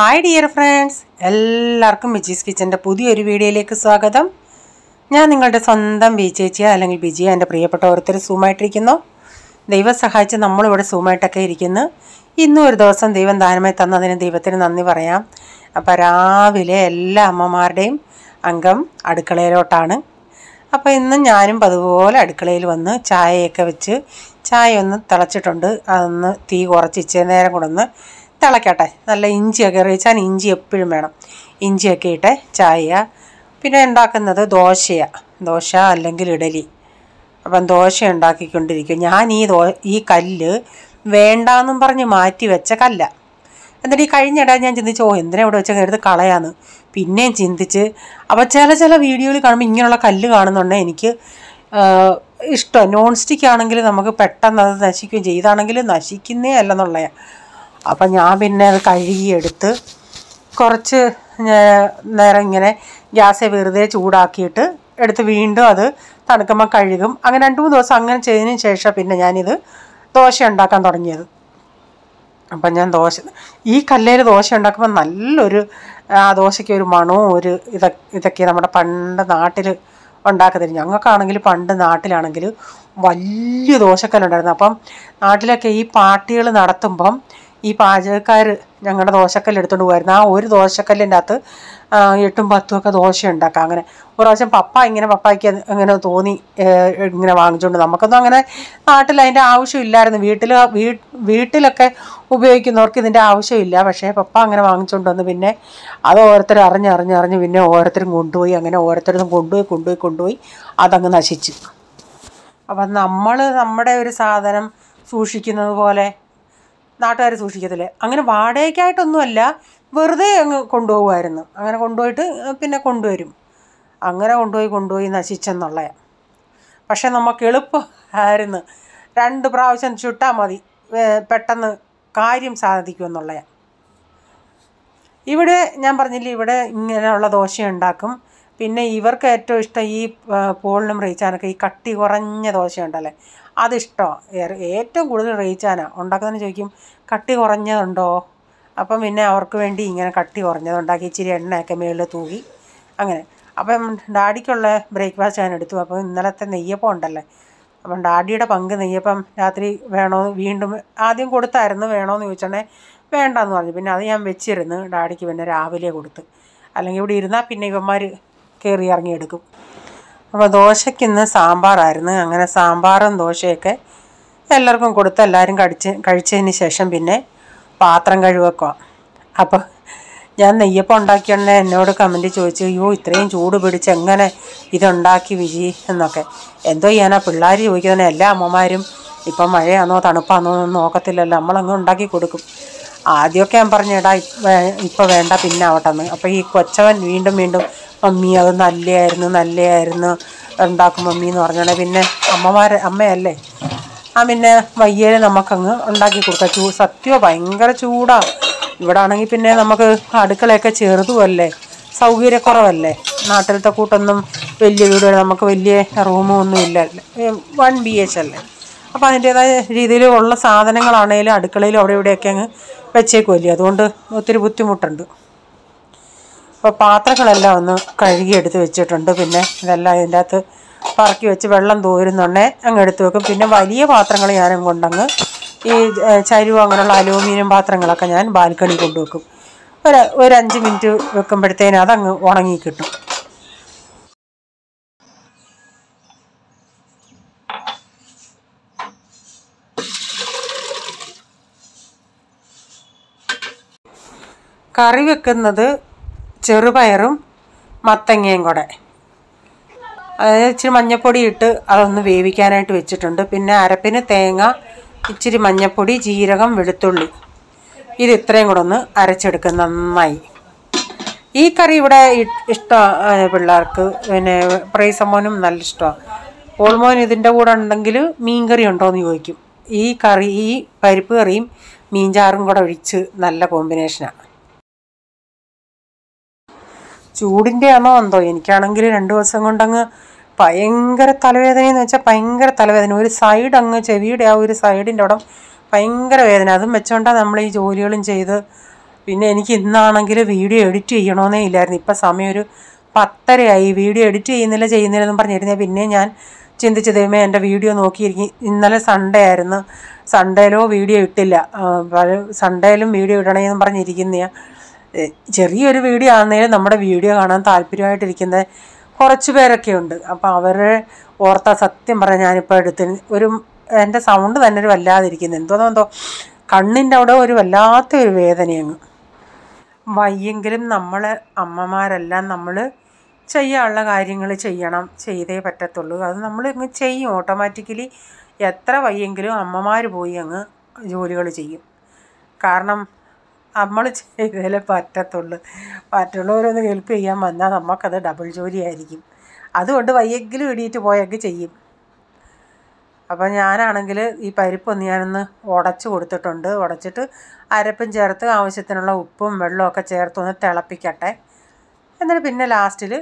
Hi dear friends, എല്ലാവർക്കും മിജീസ് കിച്ചൻ്റെ പുതിയൊരു വീഡിയോയിലേക്ക് സ്വാഗതം. ഞാൻ നിങ്ങളുടെ സ്വന്തം ചേച്ചിയ അല്ലെങ്കിൽ ബിജിയ. എൻ്റെ പ്രിയപ്പെട്ട ഓരോരുത്തർ സൂമായിട്ടിരിക്കുന്നു. ദൈവം സഹായിച്ച് നമ്മളിവിടെ സൂമായിട്ടൊക്കെ ഇരിക്കുന്നു. ഇന്നും ഒരു ദിവസം ദൈവം ദാനമായി തന്നതിന് ദൈവത്തിന് നന്ദി പറയാം. അപ്പോൾ രാവിലെ എല്ലാ അമ്മമാരുടെയും അംഗം അടുക്കളയിലോട്ടാണ്. അപ്പോൾ ഇന്നും ഞാനും അതുപോലെ അടുക്കളയിൽ വന്ന് ചായയൊക്കെ വെച്ച്, ചായ ഒന്ന് തിളച്ചിട്ടുണ്ട്, അതൊന്ന് തീ കുറച്ച് ഇച്ചിരി നേരം കൂടെ ഒന്ന് തിളക്കട്ടെ. നല്ല ഇഞ്ചിയൊക്കെ അറിയിച്ചാൽ ഇഞ്ചി എപ്പോഴും വേണം. ഇഞ്ചിയൊക്കെ ഇട്ട് ചായ. പിന്നെ ഉണ്ടാക്കുന്നത് ദോശ അല്ലെങ്കിൽ ഇഡലി. അപ്പം ദോശ ഉണ്ടാക്കിക്കൊണ്ടിരിക്കും. ഞാൻ ഈ കല്ല് വേണ്ടാന്നും പറഞ്ഞ് മാറ്റി വെച്ച കല്ല. എന്നിട്ട് ഈ കഴിഞ്ഞിടെ ഞാൻ ചിന്തിച്ചു, എന്തിനാ ഇവിടെ വെച്ചാൽ എടുത്ത് കളയാന്ന്. പിന്നെയും ചിന്തിച്ച്, അപ്പോൾ ചില വീഡിയോയിൽ കാണുമ്പോൾ ഇങ്ങനെയുള്ള കല്ല് കാണുന്നുണ്ടെങ്കിൽ എനിക്ക് ഇഷ്ടം. നോൺ സ്റ്റിക്ക് ആണെങ്കിൽ നമുക്ക് പെട്ടെന്ന് അത് നശിക്കുകയും ചെയ്യും. ഇതാണെങ്കിൽ നശിക്കുന്നേ അല്ലെന്നുള്ളതാണ്. അപ്പം ഞാൻ പിന്നെ അത് കഴുകിയെടുത്ത് കുറച്ച് നേരം ഇങ്ങനെ ഗ്യാസ് വെറുതെ ചൂടാക്കിയിട്ട് എടുത്ത് വീണ്ടും അത് തണുക്കുമ്പോൾ കഴുകും. അങ്ങനെ 2-3 ദിവസം അങ്ങനെ ചെയ്തതിന് ശേഷം പിന്നെ ഞാനിത് ദോശ ഉണ്ടാക്കാൻ തുടങ്ങിയത്. അപ്പം ഞാൻ ഈ കല്ലേൽ ദോശ ഉണ്ടാക്കുമ്പോൾ നല്ലൊരു ദോശയ്ക്ക് ഒരു മണവും ഒരു ഇതൊക്കെ നമ്മുടെ പണ്ട് നാട്ടിൽ ഉണ്ടാക്കത്തില്ല. ഞങ്ങൾക്കാണെങ്കിൽ പണ്ട് നാട്ടിലാണെങ്കിൽ വലിയ ദോശക്കല്ലുണ്ടായിരുന്നു. അപ്പം നാട്ടിലൊക്കെ ഈ പാർട്ടികൾ നടത്തുമ്പം ഈ പാചകക്കാർ ഞങ്ങളുടെ ദോശക്കല്ല് എടുത്തുകൊണ്ട് പോയിരുന്നു. ആ ഒരു ദോശക്കല്ലിൻ്റെ അകത്ത് 8-10 ഒക്കെ ദോശ ഉണ്ടാക്കാം. അങ്ങനെ ഒരു പ്രാവശ്യം പപ്പായ്ക്ക് അങ്ങനെ തോന്നി ഇങ്ങനെ വാങ്ങിച്ചുകൊണ്ട്. നമുക്കൊന്നും അങ്ങനെ നാട്ടിൽ അതിൻ്റെ ആവശ്യമില്ലായിരുന്നു. വീട്ടിലൊക്കെ ഉപയോഗിക്കുന്നവർക്ക് ഇതിൻ്റെ ആവശ്യമില്ല. പക്ഷേ പപ്പ അങ്ങനെ വാങ്ങിച്ചുകൊണ്ട് വന്ന് പിന്നെ അത് ഓരോരുത്തർ അറിഞ്ഞ് പിന്നെ ഓരോരുത്തരും കൊണ്ടുപോയി. അങ്ങനെ ഓരോരുത്തരും കൊണ്ടുപോയി അതങ്ങ് നശിച്ചു. അപ്പം നമ്മുടെ ഒരു സാധനം സൂക്ഷിക്കുന്നത് പോലെ നാട്ടുകാർ സൂക്ഷിക്കത്തില്ലേ, അങ്ങനെ വാടകയ്ക്കായിട്ടൊന്നുമല്ല, വെറുതെ അങ്ങ് കൊണ്ടുപോകുമായിരുന്നു. അങ്ങനെ കൊണ്ടുപോയിട്ട് പിന്നെ കൊണ്ടുവരും. അങ്ങനെ കൊണ്ടുപോയി നശിച്ചെന്നുള്ളതാണ്. പക്ഷെ നമുക്ക് എളുപ്പമായിരുന്നു. 2 പ്രാവശ്യം ചുട്ടാൽ മതി, പെട്ടെന്ന് കാര്യം സാധിക്കുമെന്നുള്ളതാണ്. ഇവിടെ ഞാൻ പറഞ്ഞില്ലേ, ഇവിടെ ഇങ്ങനെയുള്ള ദോശ ഉണ്ടാക്കും. പിന്നെ ഇവർക്ക് ഏറ്റവും ഇഷ്ടം ഈ പോളിനും റീച്ചാനൊക്കെ ഈ കട്ടി കുറഞ്ഞ ദോശ ഉണ്ടല്ലേ, അതിഷ്ടമാണ്. ഏറ്റവും കൂടുതൽ റീച്ചാനാണ് ഉണ്ടാക്കുന്നതെന്ന് ചോദിക്കും, കട്ടി കുറഞ്ഞതുണ്ടോ. അപ്പം പിന്നെ അവർക്ക് വേണ്ടി ഇങ്ങനെ കട്ടി കുറഞ്ഞത് ഉണ്ടാക്കി ഇച്ചിരി എണ്ണയൊക്കെ മേളിൽ തൂകി അങ്ങനെ. അപ്പം ഡാഡിക്കുള്ള ബ്രേക്ക്ഫാസ്റ്റ് ഞാൻ എടുത്തു. അപ്പം ഇന്നലത്തെ നെയ്യപ്പം ഉണ്ടല്ലേ, അപ്പം ഡാഡിയുടെ പങ്ക് നെയ്യപ്പം രാത്രി വീണ്ടും ആദ്യം കൊടുത്തായിരുന്നു. വേണമെന്ന് ചോദിച്ചിട്ടുണ്ടെങ്കിൽ വേണ്ടെന്ന് പറഞ്ഞു. പിന്നെ അത് ഞാൻ വെച്ചിരുന്നു. ഡാഡിക്ക് പിന്നെ രാവിലെ കൊടുത്ത്, അല്ലെങ്കിൽ ഇവിടെ ഇരുന്നാൽ പിന്നെ ഇവന്മാർ കയറി ഇറങ്ങിയെടുക്കും. അപ്പോൾ ദോശയ്ക്കിന്ന് സാമ്പാറായിരുന്നു. അങ്ങനെ സാമ്പാറും ദോശയൊക്കെ എല്ലാവർക്കും കൊടുത്ത് എല്ലാവരും കഴിച്ചതിന് ശേഷം പിന്നെ പാത്രം കഴുകുക. അപ്പോൾ ഞാൻ നെയ്യപ്പം ഉണ്ടാക്കിയുണ്ടെ എന്നോട് കമൻറ്റ് ചോദിച്ചു, ഇത്രയും ചൂട് പിടിച്ച് എങ്ങനെ ഇതുണ്ടാക്കി വിജി എന്നൊക്കെ. എന്തോ ചെയ്യാനാ, പിള്ളേർ ചോദിക്കുന്നതിന് എല്ലാ അമ്മമാരും ഇപ്പം മഴയാണോ തണുപ്പാണോ എന്ന് നോക്കത്തില്ലല്ലോ, നമ്മളങ്ങ് ഉണ്ടാക്കി കൊടുക്കും. ആദ്യമൊക്കെ ഞാൻ പറഞ്ഞു, ഇപ്പോൾ വേണ്ട പിന്നെ ആവട്ടെന്ന്. അപ്പോൾ ഈ കൊച്ചവൻ വീണ്ടും മമ്മി അത് നല്ലയായിരുന്നു ഉണ്ടാക്കും മമ്മി എന്ന് പറഞ്ഞോളെ. പിന്നെ അമ്മയല്ലേ, പിന്നെ വയ്യേ നമുക്കങ്ങ് ഉണ്ടാക്കി കൊടുക്കാം. സത്യമോ ഭയങ്കര ചൂടാണ് ഇവിടെ ആണെങ്കിൽ. പിന്നെ നമുക്ക് അടുക്കളയൊക്കെ ചെറുതുമല്ലേ, സൗകര്യക്കുറവല്ലേ. നാട്ടിലത്തെ കൂട്ടൊന്നും വലിയ വീടുകൾ, നമുക്ക് വലിയ റൂമൊന്നും ഇല്ല, 1 BH അല്ലേ. അപ്പോൾ അതിൻ്റേതായ രീതിയിൽ ഉള്ള സാധനങ്ങളാണേലും അടുക്കളയിലും അവിടെ ഇവിടെയൊക്കെ അങ്ങ് വെച്ചേക്കുമല്ലേ, അതുകൊണ്ട് ഒത്തിരി ബുദ്ധിമുട്ടുണ്ട്. അപ്പോൾ പാത്രങ്ങളെല്ലാം ഒന്ന് കഴുകിയെടുത്ത് വെച്ചിട്ടുണ്ട്. പിന്നെ ഇതെല്ലാം ഇതിൻ്റെ അകത്ത് പറക്കി വെച്ച് വെള്ളം തോരുന്നുണ്ടേ അങ്ങ് എടുത്ത് വെക്കും. പിന്നെ വലിയ പാത്രങ്ങൾ ഞാനും കൊണ്ടങ്ങ് ഈ ചരുവ അങ്ങനെയുള്ള അലൂമിനിയം പാത്രങ്ങളൊക്കെ ഞാൻ ബാൽക്കണി കൊണ്ടുവെക്കും. ഒരു 5 മിനിറ്റ് വെക്കുമ്പോഴത്തേനും അതങ്ങ് ഉണങ്ങി കിട്ടും. കറി വെക്കുന്നത് ചെറുപയറും മത്തങ്ങയും കൂടെ. അതായത് ഇച്ചിരി മഞ്ഞൾപ്പൊടി ഇട്ട് അതൊന്ന് വേവിക്കാനായിട്ട് വെച്ചിട്ടുണ്ട്. പിന്നെ അരപ്പിന് തേങ്ങ, ഇച്ചിരി മഞ്ഞൾപ്പൊടി, ജീരകം, വെളുത്തുള്ളി, ഇത് ഇത്രയും കൂടെ ഒന്ന് അരച്ചെടുക്കും നന്നായി. ഈ കറി ഇവിടെ ഇഷ്ടമാണ് പിള്ളേർക്ക്. പിന്നെ പ്രൈസമ്മോനും നല്ല ഇഷ്ടമാണ്. ഓൾമോൻ ഇതിൻ്റെ കൂടെ ഉണ്ടെങ്കിൽ മീൻ കറി ഉണ്ടോ എന്ന് ചോദിക്കും. ഈ പരിപ്പ് കറിയും മീൻചാറും കൂടെ ഒഴിച്ച് നല്ല കോമ്പിനേഷനാണ്. ചൂടിൻ്റെ ആണോ എന്തോ, എനിക്കാണെങ്കിൽ 2 ദിവസം കൊണ്ടങ്ങ് ഭയങ്കര തലവേദനയെന്ന് വെച്ചാൽ ഭയങ്കര തലവേദന. ഒരു സൈഡ് അങ്ങ് ചെവിയുടെ ആ ഒരു സൈഡിൻ്റെ അവിടെ ഭയങ്കര വേദന. അതും വെച്ചുകൊണ്ടാണ് നമ്മൾ ഈ ജോലികളും ചെയ്ത് പിന്നെ എനിക്ക് ഇന്നാണെങ്കിൽ വീഡിയോ എഡിറ്റ് ചെയ്യണമെന്നേ ഇല്ലായിരുന്നു. ഇപ്പം സമയം ഒരു 10:30 വീഡിയോ എഡിറ്റ് ചെയ്യുന്നില്ലെന്ന് പറഞ്ഞിരുന്നേ. പിന്നെ ഞാൻ ചിന്തിച്ച് ദൈവമേ എൻ്റെ വീഡിയോ നോക്കിയിരിക്കും. ഇന്നലെ സൺഡേ ആയിരുന്നു, സൺഡേയിലോ വീഡിയോ ഇട്ടില്ല. സൺഡേയിലും വീഡിയോ ഇടണമെന്ന് പറഞ്ഞിരിക്കുന്ന ചെറിയൊരു വീഡിയോ ആണെങ്കിലും നമ്മുടെ വീഡിയോ കാണാൻ താല്പര്യമായിട്ടിരിക്കുന്ന കുറച്ച് പേരൊക്കെ ഉണ്ട്. അപ്പോൾ അവരെ ഓർത്താ സത്യം പറഞ്ഞാൽ ഞാനിപ്പോൾ എൻ്റെ സൗണ്ട് തന്നെ ഒരു വല്ലാതിരിക്കുന്നു. എന്തോ കണ്ണിൻ്റെ അവിടെ ഒരു വല്ലാത്തൊരു വേദനയങ്ങ്. വയ്യെങ്കിലും നമ്മൾ അമ്മമാരെല്ലാം നമ്മൾ ചെയ്യാനുള്ള കാര്യങ്ങൾ ചെയ്തേ പറ്റത്തുള്ളൂ. അത് നമ്മൾ അങ്ങ് ചെയ്യും ഓട്ടോമാറ്റിക്കലി. എത്ര വയ്യെങ്കിലും അമ്മമാർ പോയി അങ്ങ് ജോലികൾ ചെയ്യും. കാരണം നമ്മൾ ചെയ്തേലേ പറ്റത്തുള്ളൂ. മറ്റുള്ളവരൊന്ന് ഹെൽപ്പ് ചെയ്യാൻ വന്നാൽ നമുക്കത് ഡബിൾ ജോലിയായിരിക്കും. അതുകൊണ്ട് വയ്യെങ്കിലും എണീറ്റ് പോയൊക്കെ ചെയ്യും. അപ്പോൾ ഞാനാണെങ്കിൽ ഈ പരിപ്പൊന്ന് ഞാനൊന്ന് ഉടച്ച് കൊടുത്തിട്ടുണ്ട്. ഉടച്ചിട്ട് അരപ്പും ചേർത്ത് ആവശ്യത്തിനുള്ള ഉപ്പും വെള്ളമൊക്കെ ചേർത്തൊന്ന് തിളപ്പിക്കട്ടെ. എന്നിട്ട് പിന്നെ ലാസ്റ്റിൽ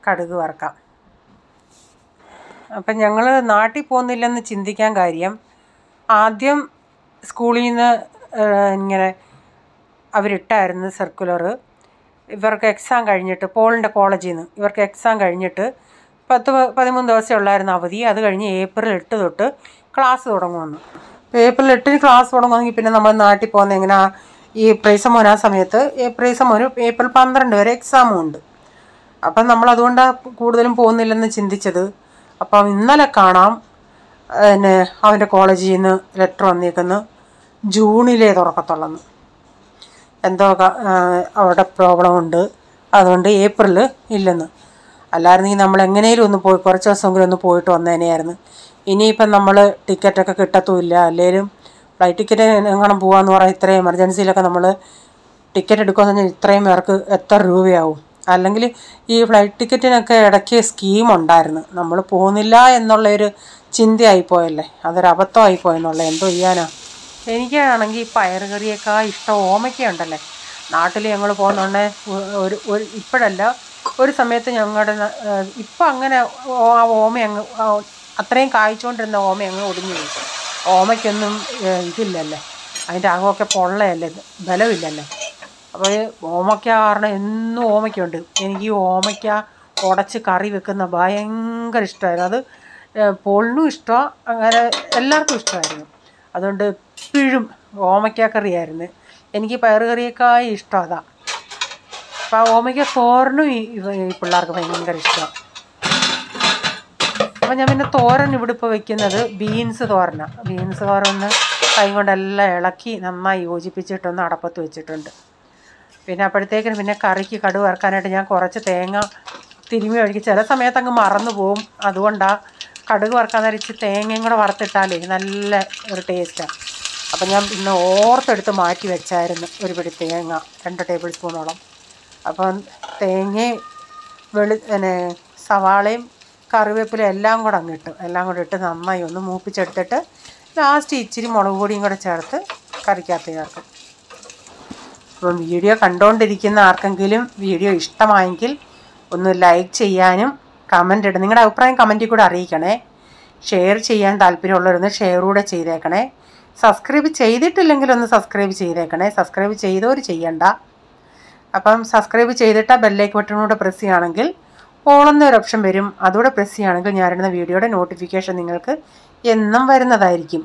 കടുക് വറുക്കാം. അപ്പം ഞങ്ങൾ നാട്ടിൽ പോകുന്നില്ലെന്ന് ചിന്തിക്കാൻ കാര്യം, ആദ്യം സ്കൂളിൽ നിന്ന് ഇങ്ങനെ അവരിട്ടായിരുന്നു സർക്കുലർ. ഇവർക്ക് എക്സാം കഴിഞ്ഞിട്ട്, പോളിൻ്റെ കോളേജിൽ നിന്ന് ഇവർക്ക് എക്സാം കഴിഞ്ഞിട്ട് 13 ദിവസമേ ഉള്ളായിരുന്നു അവധി. അത് കഴിഞ്ഞ് ഏപ്രിൽ 8 തൊട്ട് ക്ലാസ് തുടങ്ങുമെന്ന്. ഏപ്രിൽ 8 ക്ലാസ് തുടങ്ങുമെങ്കിൽ പിന്നെ നമ്മൾ നാട്ടിൽ പോകുന്നത് എങ്ങനെയാ? ഈ പ്രൈസമോൻ ആ സമയത്ത് പ്രൈസമോന് ഏപ്രിൽ 12 വരെ എക്സാമും ഉണ്ട്. അപ്പം നമ്മളതുകൊണ്ടാണ് കൂടുതലും പോകുന്നില്ലെന്ന് ചിന്തിച്ചത്. അപ്പം ഇന്നലെ കാണാം പിന്നെ അവൻ്റെ കോളേജിൽ നിന്ന് ലെറ്റർ വന്നേക്കുന്നു, ജൂണിലേ തുറക്കത്തുള്ളെന്ന്. എന്തോ അവിടെ പ്രോബ്ലം ഉണ്ട്, അതുകൊണ്ട് ഏപ്രിൽ ഇല്ലെന്ന്. അല്ലായിരുന്നെങ്കിൽ നമ്മൾ എങ്ങനെയും ഒന്ന് പോയി കുറച്ച് ദിവസമെങ്കിലും ഒന്ന് പോയിട്ട് വന്നേനെയായിരുന്നു. ഇനിയിപ്പം നമ്മൾ ടിക്കറ്റൊക്കെ കിട്ടത്തുമില്ല. അല്ലെങ്കിലും ഫ്ലൈറ്റ് ടിക്കറ്റ് എങ്ങനെ പോകാമെന്ന് പറഞ്ഞാൽ ഇത്രയും എമർജൻസിയിലൊക്കെ നമ്മൾ ടിക്കറ്റ് എടുക്കുമെന്ന് പറഞ്ഞാൽ ഇത്രയും പേർക്ക് എത്ര രൂപയാവും? അല്ലെങ്കിൽ ഈ ഫ്ലൈറ്റ് ടിക്കറ്റിനൊക്കെ ഇടയ്ക്ക് സ്കീമുണ്ടായിരുന്നു. നമ്മൾ പോകുന്നില്ല എന്നുള്ളൊരു ചിന്തയായിപ്പോയല്ലേ, അതൊരബദ്ധമായിപ്പോയെന്നുള്ള. എന്തോ ചെയ്യാനാ? എനിക്കാണെങ്കിൽ പയറുകറിയേക്കാൾ ഇഷ്ടം ഓമയ്ക്ക ഉണ്ടല്ലേ. നാട്ടിൽ ഞങ്ങൾ പോകുന്നുണ്ടേ ഇപ്പോഴല്ല, ഒരു സമയത്ത് ഞങ്ങളുടെ ഇപ്പം അങ്ങനെ ആ ഓമ അങ്ങ് അത്രയും കായ്ച്ചുകൊണ്ടിരുന്ന ഓമ അങ്ങ് ഒടിഞ്ഞു പോയി. ഓമയ്ക്കൊന്നും ഇതില്ലല്ലേ, അതിൻ്റെ അകമൊക്കെ പൊള്ളയല്ലേ, ബലമില്ലല്ലേ. അപ്പോൾ ഓമയ്ക്ക കാരണം എന്നും ഓമയ്ക്കുണ്ട്. എനിക്ക് ഈ ഓമയ്ക്ക ഉടച്ച് കറി വെക്കുന്ന ഭയങ്കര ഇഷ്ടമായിരുന്നു. അത് പൊള്ളും ഇഷ്ടമാണ്, അങ്ങനെ എല്ലാവർക്കും ഇഷ്ടമായിരുന്നു. അതുകൊണ്ട് എപ്പോഴും ഓമയ്ക്ക കറിയായിരുന്നു. എനിക്ക് പയറുകറിയേക്കാൾ ഇഷ്ടം അതാണ്. അപ്പോൾ ഓമയ്ക്ക തോരനും ഈ പിള്ളേർക്ക് ഭയങ്കര ഇഷ്ടമാണ്. അപ്പോൾ ഞാൻ പിന്നെ തോരൻ ഇവിടെ ഇപ്പോൾ വെക്കുന്നത് ബീൻസ് തോരനാണ്. ബീൻസ് തോരൻ കൈ കൊണ്ടെല്ലാം ഇളക്കി നന്നായി യോജിപ്പിച്ചിട്ടൊന്ന് അടപ്പത്ത് വെച്ചിട്ടുണ്ട്. പിന്നെ അപ്പോഴത്തേക്കിന് പിന്നെ കറിക്ക് കടുക് വറുക്കാനായിട്ട് ഞാൻ കുറച്ച് തേങ്ങ തിരുമ്മി ഒഴുകി. ചില സമയത്ത് അങ്ങ് മറന്നു പോവും. അതുകൊണ്ടാണ് കടുക് വറുക്കാൻ നേരിച്ച് തേങ്ങയും കൂടെ വറുത്തിട്ടാലേ നല്ല ഒരു ടേസ്റ്റാണ്. അപ്പം ഞാൻ ഇന്ന് ഓർത്തെടുത്ത് മാറ്റി വെച്ചായിരുന്നു ഒരു പിടി തേങ്ങ, 2 ടേബിൾ സ്പൂണോളം. അപ്പം തേങ്ങയും സവാളയും കറിവേപ്പില എല്ലാം കൂടെ അങ്ങിട്ട് എല്ലാം കൂടെ ഇട്ട് നന്നായി ഒന്ന് മൂപ്പിച്ചെടുത്തിട്ട് ലാസ്റ്റ് ഇച്ചിരി മുളക് പൊടിയും കൂടെ ചേർത്ത് കറിക്കകത്ത് ചേർക്കും. അപ്പം വീഡിയോ കണ്ടുകൊണ്ടിരിക്കുന്ന ആർക്കെങ്കിലും വീഡിയോ ഇഷ്ടമായെങ്കിൽ ഒന്ന് ലൈക്ക് ചെയ്യാനും കമൻ്റ് ഇടും. നിങ്ങളുടെ അഭിപ്രായം കമൻറ്റിൽ കൂടെ അറിയിക്കണേ. ഷെയർ ചെയ്യാൻ താല്പര്യമുള്ളവരൊന്ന് ഷെയർ കൂടെ ചെയ്തേക്കണേ. സബ്സ്ക്രൈബ് ചെയ്തിട്ടില്ലെങ്കിൽ ഒന്ന് സബ്സ്ക്രൈബ് ചെയ്തേക്കണേ. സബ്സ്ക്രൈബ് ചെയ്തവർ ചെയ്യണ്ട. അപ്പം സബ്സ്ക്രൈബ് ചെയ്തിട്ട് ബെല്ലൈക്കൺ ബട്ടണൂടെ പ്രസ് ചെയ്യുകയാണെങ്കിൽ ഓളെന്നൊരു ഓപ്ഷൻ വരും. അതുകൂടെ പ്രസ് ചെയ്യുകയാണെങ്കിൽ ഞാനിടുന്ന വീഡിയോയുടെ നോട്ടിഫിക്കേഷൻ നിങ്ങൾക്ക് എന്നും വരുന്നതായിരിക്കും.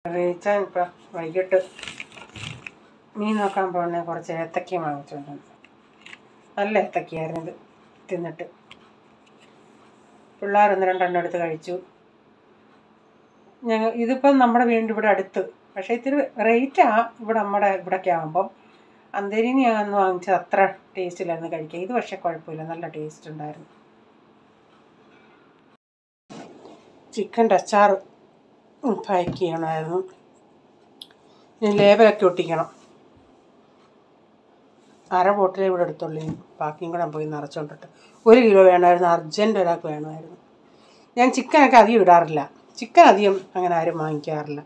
റീച്ചാൻ ഇപ്പം വൈകിട്ട് മീൻ നോക്കാൻ പോകുന്ന കുറച്ച് ഏത്തക്ക വാങ്ങിച്ചുകൊണ്ട്, നല്ല ഏത്തക്കയായിരുന്നു ഇത്. തിന്നിട്ട് പിള്ളേർ 1-2 എടുത്ത് കഴിച്ചു. ഇതിപ്പം നമ്മുടെ വീണ്ടും ഇവിടെ അടുത്ത്, പക്ഷേ ഇത്തിരി റേറ്റാണ് ഇവിടെ നമ്മുടെ ഇവിടെയൊക്കെ ആകുമ്പം. അന്തേരിന്ന് ഞാൻ അന്ന് വാങ്ങിച്ചത് അത്ര ടേസ്റ്റില്ലായിരുന്നു കഴിക്കാൻ. ഇത് പക്ഷേ കുഴപ്പമില്ല, നല്ല ടേസ്റ്റ് ഉണ്ടായിരുന്നു. ചിക്കൻ്റെ അച്ചാർ പാക്ക് ചെയ്യണമായിരുന്നു. ഇനി ലേബലൊക്കെ ഒട്ടിക്കണം. 1/2 ബോട്ടിലേ ഇവിടെ എടുത്തുള്ളൂ. ബാക്കിയും കൂടെ പോയി നിറച്ചുകൊണ്ടിട്ട് 1 കിലോ വേണമായിരുന്നു. അർജൻറ്റ് ഒരാൾക്ക് വേണമായിരുന്നു. ഞാൻ ചിക്കനൊക്കെ അധികം ഇടാറില്ല. ചിക്കൻ അധികം അങ്ങനെ ആരും വാങ്ങിക്കാറില്ല.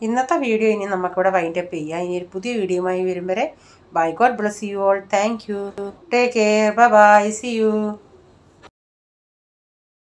ഇന്നത്തെ വീഡിയോ ഇനി നമുക്കിവിടെ വൈൻഡപ്പ് ചെയ്യാം. ഇനി ഒരു പുതിയ വീഡിയോയുമായി വരും വരെ bye. God bless you all. Thank you. Take care. Bye bye. See U.